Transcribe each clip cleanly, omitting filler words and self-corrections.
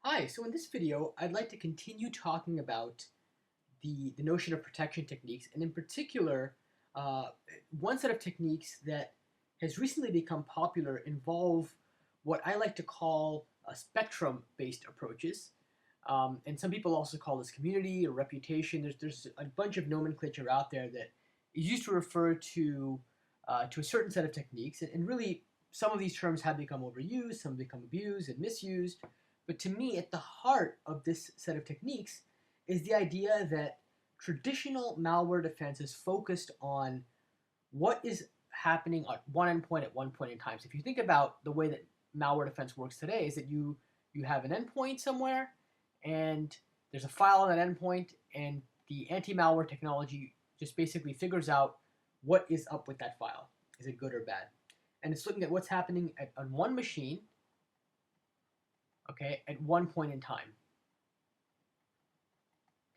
Hi, so in this video, I'd like to continue talking about the notion of protection techniques, and in particular, uh, one set of techniques that has recently become popular involve what I like to call spectrum-based approaches. And some people also call this community or reputation. There's a bunch of nomenclature out there that is used to refer to a certain set of techniques, and really some of these terms have become overused, some have become abused and misused. But to me, at the heart of this set of techniques is the idea that traditional malware defense is focused on what is happening at one endpoint at one point in time. So if you think about the way that malware defense works today, is that you have an endpoint somewhere, and there's a file on that endpoint, and the anti-malware technology just basically figures out what is up with that file. Is it good or bad? And it's looking at what's happening on one machine, okay, at one point in time.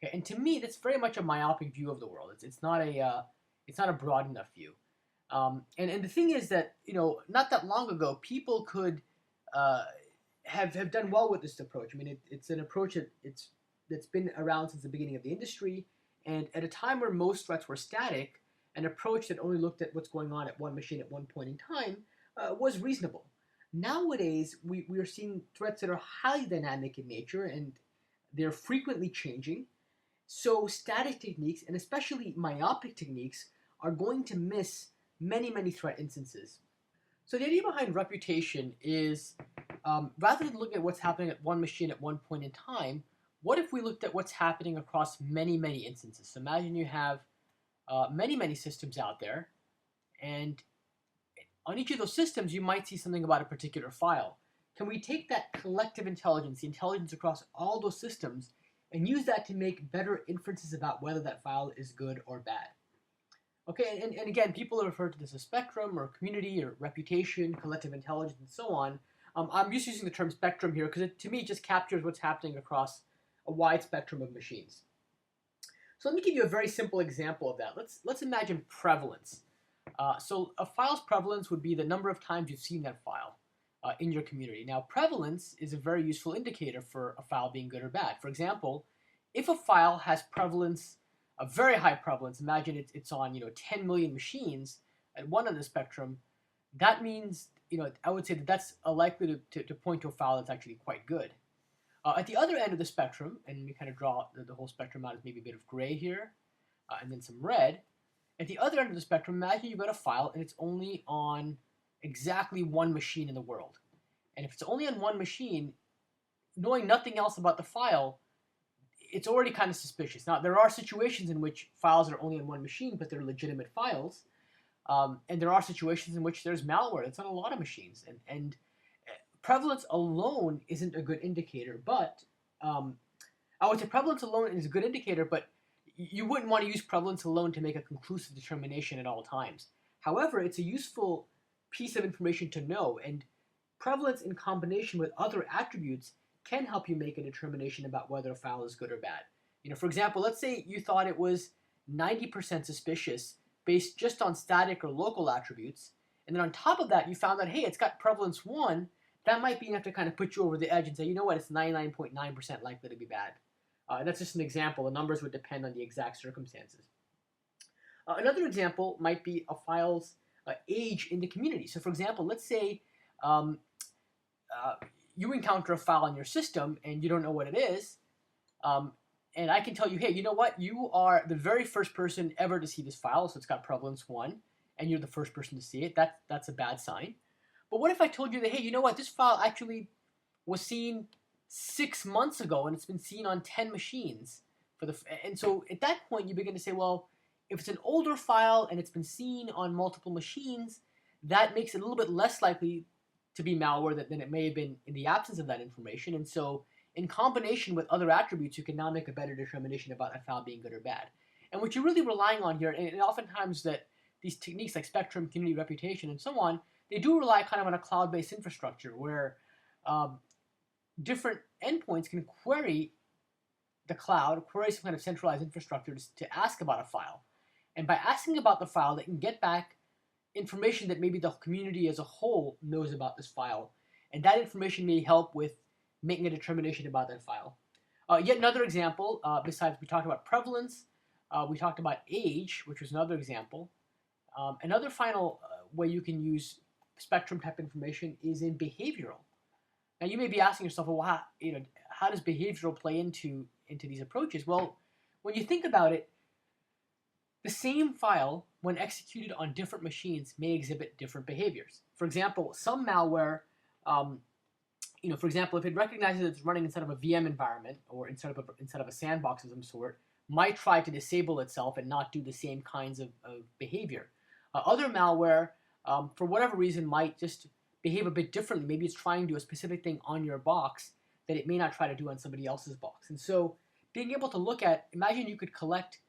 Okay, and to me, that's very much a myopic view of the world. It's not a broad enough view. And the thing is that not that long ago, people could have done well with this approach. I mean, it's an approach that's been around since the beginning of the industry, and at a time where most threats were static, an approach that only looked at what's going on at one machine at one point in time was reasonable. Nowadays, we are seeing threats that are highly dynamic in nature, and they're frequently changing. So static techniques, and especially myopic techniques, are going to miss many, many threat instances. So the idea behind reputation is, rather than looking at what's happening at one machine at one point in time, what if we looked at what's happening across many, many instances? So imagine you have many, many systems out there, and on each of those systems, you might see something about a particular file. Can we take that collective intelligence, the intelligence across all those systems, and use that to make better inferences about whether that file is good or bad? Okay, and again, people refer to this as spectrum or community or reputation, collective intelligence, and so on. I'm just using the term spectrum here because to me it just captures what's happening across a wide spectrum of machines. So let me give you a very simple example of that. Let's imagine prevalence. So a file's prevalence would be the number of times you've seen that file in your community. Now, prevalence is a very useful indicator for a file being good or bad. For example, if a file has prevalence, a very high prevalence, imagine it's on 10 million machines at one end of the spectrum, that means I would say that's likely to point to a file that's actually quite good. At the other end of the spectrum, and we kind of draw the whole spectrum out as maybe a bit of gray here, and then some red. At the other end of the spectrum, imagine you've got a file and it's only on exactly one machine in the world. And if it's only on one machine, knowing nothing else about the file, it's already kind of suspicious. Now, there are situations in which files are only on one machine, but they're legitimate files. And there are situations in which there's malware that's on a lot of machines. And prevalence alone isn't a good indicator, but I would say prevalence alone is a good indicator, but you wouldn't want to use prevalence alone to make a conclusive determination at all times. However, it's a useful piece of information to know, and prevalence in combination with other attributes can help you make a determination about whether a file is good or bad. For example, let's say you thought it was 90% suspicious based just on static or local attributes, and then on top of that, you found that, hey, it's got prevalence 1, that might be enough to kind of put you over the edge and say, you know what, it's 99.9% likely to be bad. That's just an example. The numbers would depend on the exact circumstances. Another example might be a file's age in the community. So for example, let's say you encounter a file on your system and you don't know what it is, and I can tell you, hey, you know what, you are the very first person ever to see this file, so it's got prevalence 1, and you're the first person to see it. That's a bad sign. But what if I told you that, hey, you know what, this file actually was seen 6 months ago and it's been seen on 10 machines and so at that point you begin to say, well, if it's an older file and it's been seen on multiple machines, that makes it a little bit less likely to be malware than it may have been in the absence of that information. And so in combination with other attributes, you can now make a better determination about a file being good or bad. And what you're really relying on here, and oftentimes that these techniques like spectrum, community, reputation, and so on, they do rely kind of on a cloud-based infrastructure where different endpoints can query the cloud, query some kind of centralized infrastructure to ask about a file. And by asking about the file, they can get back information that maybe the community as a whole knows about this file. And that information may help with making a determination about that file. Yet another example, besides we talked about prevalence, we talked about age, which was another example. Another final way you can use spectrum type information is in behavioral. Now you may be asking yourself, well, how does behavioral play into these approaches? Well, when you think about it, the same file, when executed on different machines, may exhibit different behaviors. For example, some malware, for example, if it recognizes it's running inside of a VM environment or inside of a sandbox of some sort, might try to disable itself and not do the same kinds of behavior. Other malware, for whatever reason, might just behave a bit differently. Maybe it's trying to do a specific thing on your box that it may not try to do on somebody else's box. And so being able to look at, imagine you could collect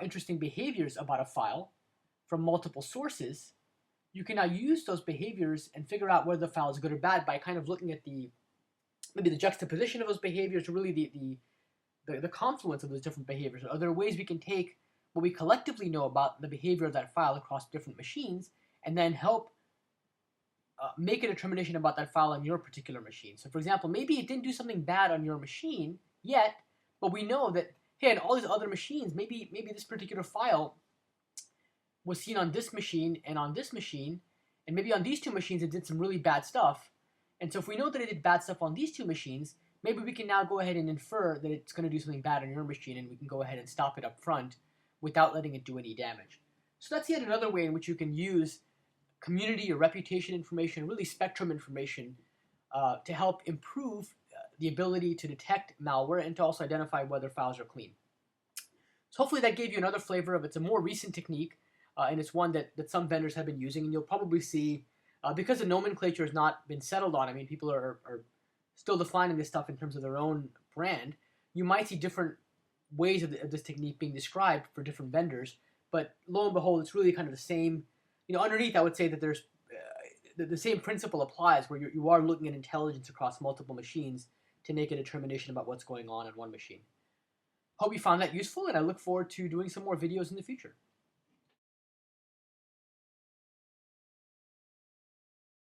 interesting behaviors about a file from multiple sources. You can now use those behaviors and figure out whether the file is good or bad by kind of looking at maybe the juxtaposition of those behaviors, or really the confluence of those different behaviors. Are there ways we can take what we collectively know about the behavior of that file across different machines and then help make a determination about that file on your particular machine? So for example, maybe it didn't do something bad on your machine yet, but we know that, hey, on all these other machines, maybe this particular file was seen on this machine and on this machine, and maybe on these two machines it did some really bad stuff. And so if we know that it did bad stuff on these two machines, maybe we can now go ahead and infer that it's going to do something bad on your machine, and we can go ahead and stop it up front without letting it do any damage. So that's yet another way in which you can use community or reputation information, really spectrum information, to help improve the ability to detect malware and to also identify whether files are clean. So hopefully that gave you another flavor of it. It's a more recent technique, and it's one that some vendors have been using, and you'll probably see, because the nomenclature has not been settled on, I mean, people are still defining this stuff in terms of their own brand, you might see different ways of this technique being described for different vendors, but lo and behold, it's really kind of the same. Underneath, I would say that there's the same principle applies, where you are looking at intelligence across multiple machines to make a determination about what's going on one machine. Hope you found that useful, and I look forward to doing some more videos in the future.